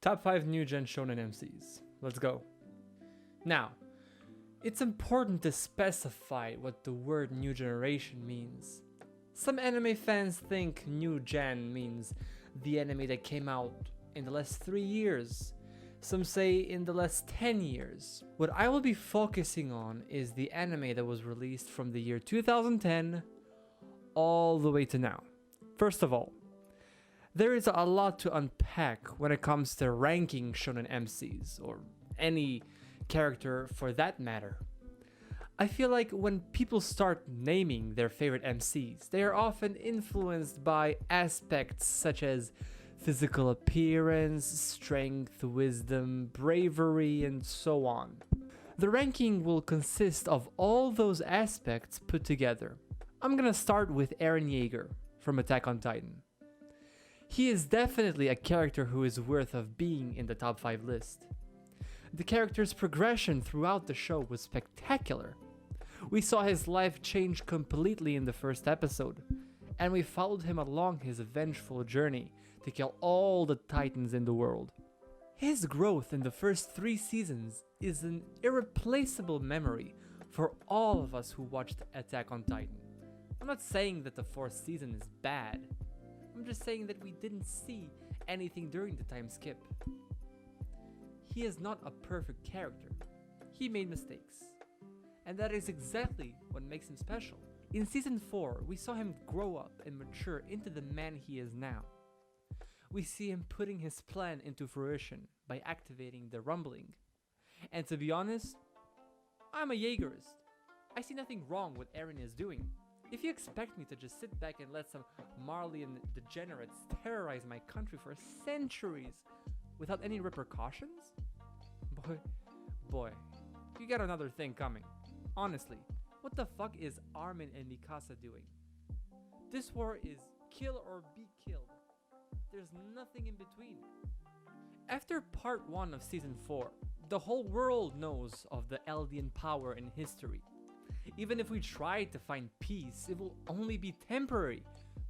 Top 5 new Gen Shounen MCs. Let's go. Now, it's important to specify what the word new generation means. Some anime fans think new gen means the anime that came out in the last 3 years. Some say in the last 10 years. What I will be focusing on is the anime that was released from the year 2010 all the way to now. First of all, there is a lot to unpack when it comes to ranking shonen MCs, or any character for that matter. I feel like when people start naming their favorite MCs, they are often influenced by aspects such as physical appearance, strength, wisdom, bravery, and so on. The ranking will consist of all those aspects put together. I'm gonna start with Eren Yeager from Attack on Titan. He is definitely a character who is worth of being in the top 5 list. The character's progression throughout the show was spectacular. We saw his life change completely in the first episode, and we followed him along his vengeful journey to kill all the titans in the world. His growth in the first 3 seasons is an irreplaceable memory for all of us who watched Attack on Titan. I'm not saying that the 4th season is bad. I'm just saying that we didn't see anything during the time skip. He is not a perfect character. He made mistakes. And that is exactly what makes him special. In season 4, we saw him grow up and mature into the man he is now. We see him putting his plan into fruition by activating the rumbling. And to be honest, I'm a Jaegerist. I see nothing wrong with Eren is doing. If you expect me to just sit back and let some Marleyan degenerates terrorize my country for centuries without any repercussions? Boy, you got another thing coming. Honestly, what the fuck is Armin and Mikasa doing? This war is kill or be killed. There's nothing in between. After part 1 of season 4, the whole world knows of the Eldian power in history. Even if we try to find peace, it will only be temporary.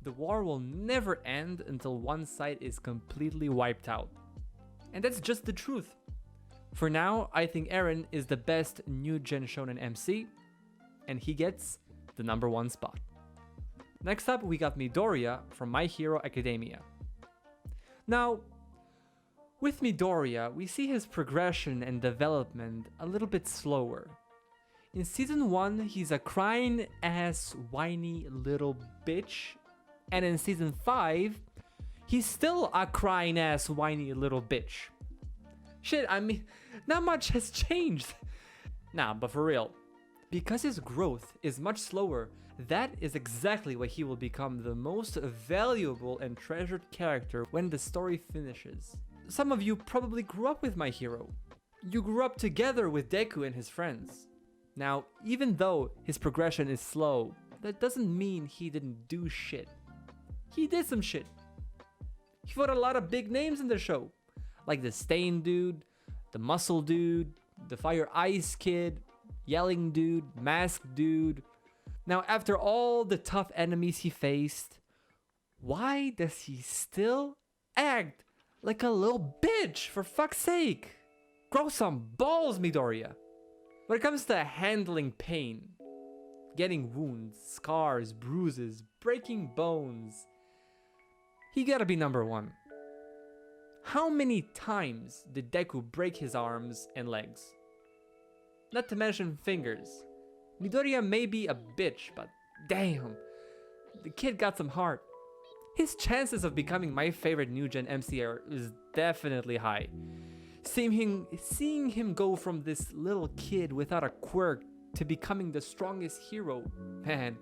The war will never end until one side is completely wiped out. And that's just the truth. For now, I think Eren is the best new Gen Shounen MC, and he gets the number 1 spot. Next up, we got Midoriya from My Hero Academia. Now, with Midoriya, we see his progression and development a little bit slower. In season 1, he's a crying ass whiny little bitch, and in season 5, he's still a crying ass whiny little bitch. Shit, I mean, not much has changed. Nah, but for real, because his growth is much slower, that is exactly why he will become the most valuable and treasured character when the story finishes. Some of you probably grew up with My Hero. You grew up together with Deku and his friends. Now, even though his progression is slow, that doesn't mean he didn't do shit. He did some shit. He fought a lot of big names in the show, like the Stain Dude, the Muscle Dude, the Fire Ice Kid, Yelling Dude, Mask Dude. Now, after all the tough enemies he faced, why does he still act like a little bitch, for fuck's sake? Grow some balls, Midoriya. When it comes to handling pain, getting wounds, scars, bruises, breaking bones, he gotta be number 1. How many times did Deku break his arms and legs? Not to mention fingers. Midoriya may be a bitch, but damn, the kid got some heart. His chances of becoming my favorite new gen MC is definitely high. Seeing him go from this little kid without a quirk to becoming the strongest hero, man.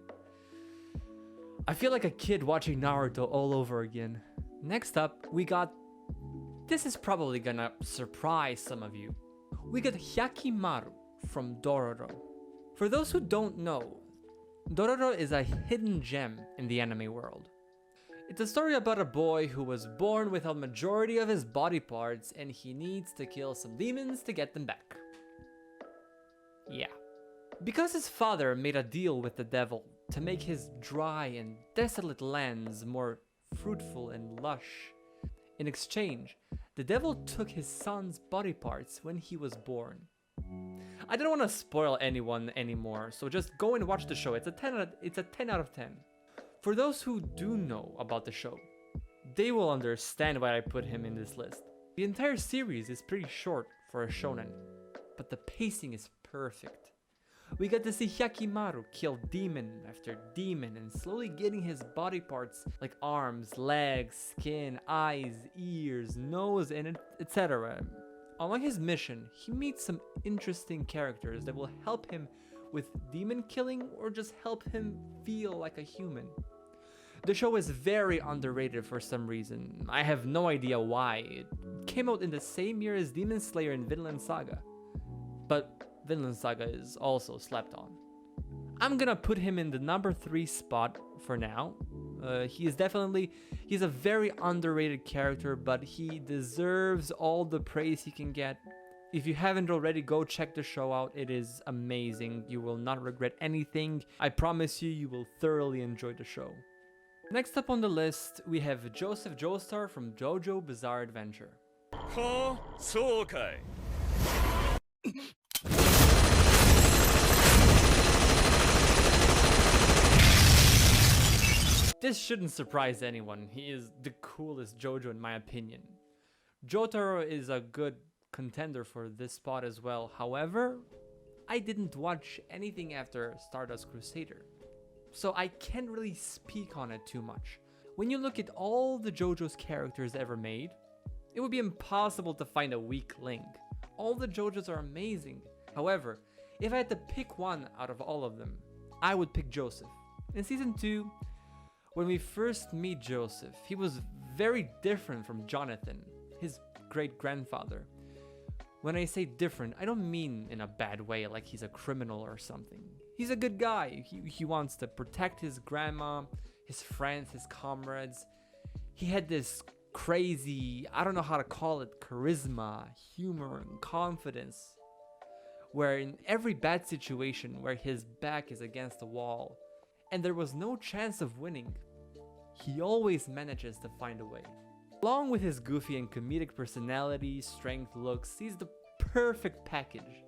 I feel like a kid watching Naruto all over again. Next up, we got... This is probably gonna surprise some of you. We got Hyakimaru from Dororo. For those who don't know, Dororo is a hidden gem in the anime world. It's a story about a boy who was born without majority of his body parts and he needs to kill some demons to get them back. Yeah. Because his father made a deal with the devil to make his dry and desolate lands more fruitful and lush. In exchange, The devil took his son's body parts when he was born. I don't want to spoil anyone anymore, so just go and watch the show. It's a 10 out of 10. For those who do know about the show, they will understand why I put him in this list. The entire series is pretty short for a shonen, but the pacing is perfect. We get to see Hyakimaru kill demon after demon and slowly getting his body parts like arms, legs, skin, eyes, ears, nose, and etc. Along his mission, he meets some interesting characters that will help him with demon killing or just help him feel like a human. The show is very underrated for some reason. I have no idea why. It came out in the same year as Demon Slayer and Vinland Saga. But Vinland Saga is also slept on. I'm gonna put him in the number 3 spot for now. He's a very underrated character, but he deserves all the praise he can get. If you haven't already, go check the show out. It is amazing. You will not regret anything. I promise you, you will thoroughly enjoy the show. Next up on the list, we have Joseph Joestar from JoJo Bizarre Adventure. This shouldn't surprise anyone. He is the coolest JoJo in my opinion. Jotaro is a good contender for this spot as well. However, I didn't watch anything after Stardust Crusader, so I can't really speak on it too much. When you look at all the JoJo's characters ever made, it would be impossible to find a weak link. All the JoJo's are amazing. However, if I had to pick one out of all of them, I would pick Joseph. In season 2, when we first meet Joseph, he was very different from Jonathan, his great-grandfather. When I say different, I don't mean in a bad way, like he's a criminal or something. He's a good guy. He wants to protect his grandma, his friends, his comrades. He had this crazy, I don't know how to call it, charisma, humor, and confidence, where in every bad situation where his back is against the wall and there was no chance of winning, he always manages to find a way. Along with his goofy and comedic personality, strength, looks, he's the perfect package.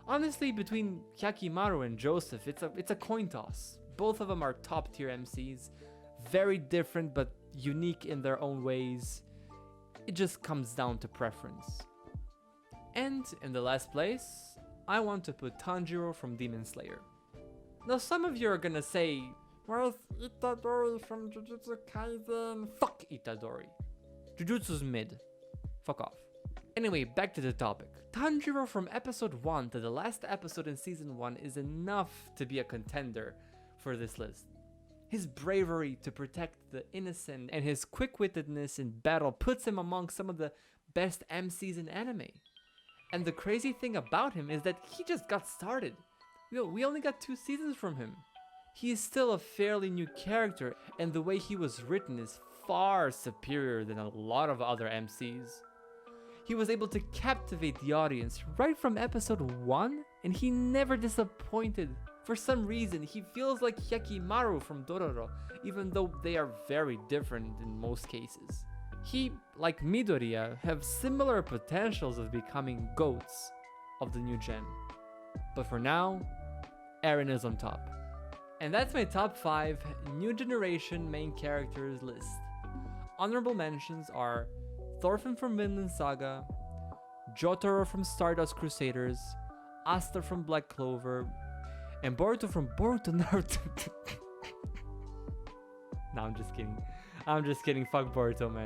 Honestly, between Hyakimaru and Joseph, it's a coin toss. Both of them are top tier MCs, very different but unique in their own ways. It just comes down to preference. And in the last place, I want to put Tanjiro from Demon Slayer. Now some of you are gonna say, where's Itadori from Jujutsu Kaisen? Fuck Itadori. Jujutsu's mid. Fuck off. Anyway, back to the topic. Tanjiro from episode 1 to the last episode in season 1 is enough to be a contender for this list. His bravery to protect the innocent and his quick-wittedness in battle puts him among some of the best MCs in anime. And the crazy thing about him is that he just got started. We only got 2 seasons from him. He is still a fairly new character, and the way he was written is far superior than a lot of other MCs. He was able to captivate the audience right from episode 1, and he never disappointed. For some reason, he feels like Hyakimaru from Dororo, even though they are very different in most cases. He, like Midoriya, have similar potentials of becoming GOATs of the new gen. But for now, Eren is on top. And that's my top 5 new generation main characters list. Honorable mentions are Thorfinn from Vinland Saga, Jotaro from Stardust Crusaders, Asta from Black Clover, and Boruto from Boruto Naruto. No, I'm just kidding. Fuck Boruto, man.